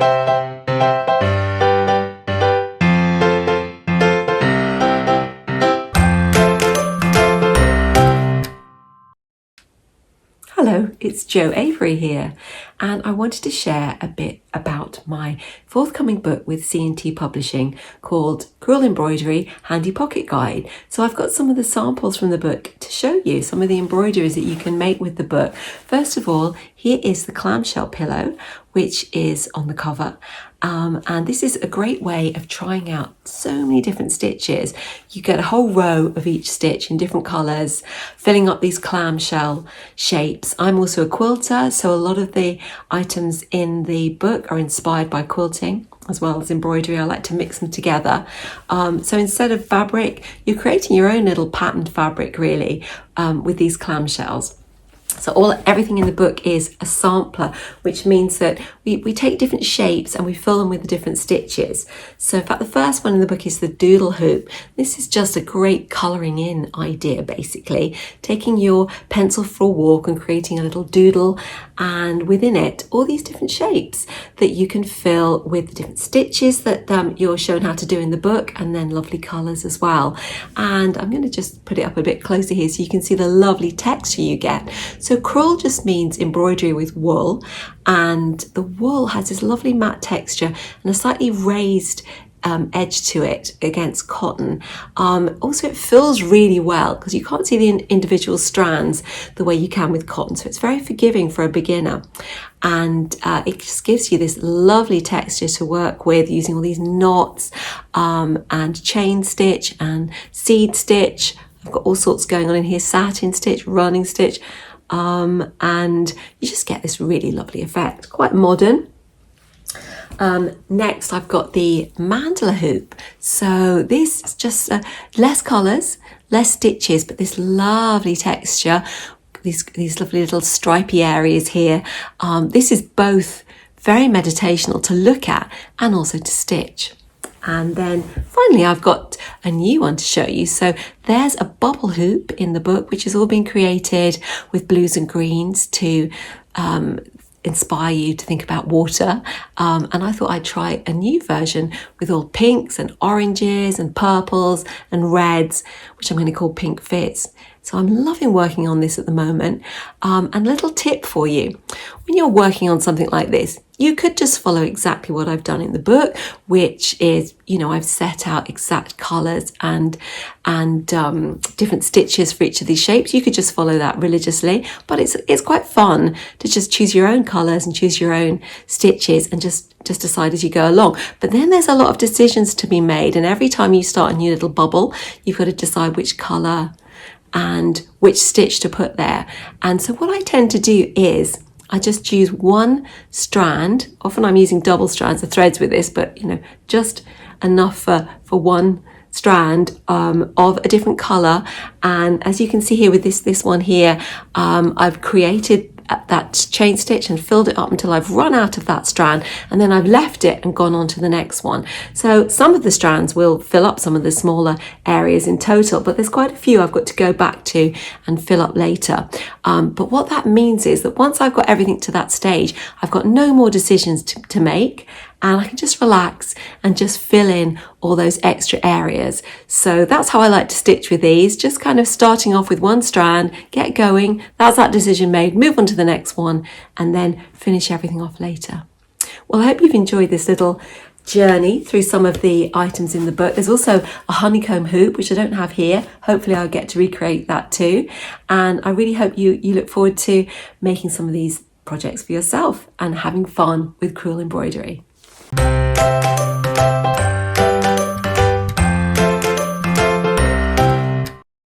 Hello, it's Jo Avery here, and I wanted to share a bit about my forthcoming book with C&T Publishing called Crewel Embroidery Handy Pocket Guide. So I've got some of the samples from the book to show you, some of the embroideries that you can make with the book. First of all, here is the clamshell pillow, which is on the cover. And this is a great way of trying out so many different stitches. You get a whole row of each stitch in different colours, filling up these clamshell shapes. I'm also a quilter, so a lot of the items in the book are inspired by quilting as well as embroidery. I like to mix them together. So instead of fabric, you're creating your own little patterned fabric really with these clamshells. So everything in the book is a sampler, which means that we take different shapes and we fill them with the different stitches. So in fact, the first one in the book is the doodle hoop. This is just a great colouring in idea, basically. Taking your pencil for a walk and creating a little doodle, and within it, all these different shapes that you can fill with the different stitches that you're shown how to do in the book, and then lovely colours as well. And I'm going to just put it up a bit closer here so you can see the lovely texture you get. So crewel just means embroidery with wool, and the wool has this lovely matte texture and a slightly raised edge to it against cotton. Also, it fills really well because you can't see the individual strands the way you can with cotton, so it's very forgiving for a beginner. And it just gives you this lovely texture to work with using all these knots and chain stitch and seed stitch. I've got all sorts going on in here, satin stitch, running stitch. And you just get this really lovely effect, quite modern. Next, I've got the Mandela hoop. So this is just less colours, less stitches, but this lovely texture, these lovely little stripy areas here. This is both very meditational to look at and also to stitch. And then finally, I've got a new one to show you. So there's a bubble hoop in the book, which has all been created with blues and greens to inspire you to think about water. And I thought I'd try a new version with all pinks and oranges and purples and reds, which I'm going to call Pink Fizz. So I'm loving working on this at the moment. And a little tip for you. When you're working on something like this, you could just follow exactly what I've done in the book, which is, I've set out exact colours and different stitches for each of these shapes. You could just follow that religiously, but it's quite fun to just choose your own colours and choose your own stitches and just decide as you go along. But then there's a lot of decisions to be made, and every time you start a new little bubble, you've got to decide which colour and which stitch to put there. And so what I tend to do is I just use one strand. Often I'm using double strands of threads with this, but just enough for one strand of a different colour. And as you can see here with this one here, I've created that chain stitch and filled it up until I've run out of that strand, and then I've left it and gone on to the next one. So some of the strands will fill up some of the smaller areas in total, but there's quite a few I've got to go back to and fill up later. But what that means is that once I've got everything to that stage, I've got no more decisions to make, and I can just relax and just fill in all those extra areas. So that's how I like to stitch with these, just kind of starting off with one strand, get going, that's that decision made, move on to the next one, and then finish everything off later. Well, I hope you've enjoyed this little journey through some of the items in the book. There's also a honeycomb hoop, which I don't have here. Hopefully I'll get to recreate that too. And I really hope you look forward to making some of these projects for yourself and having fun with crewel embroidery.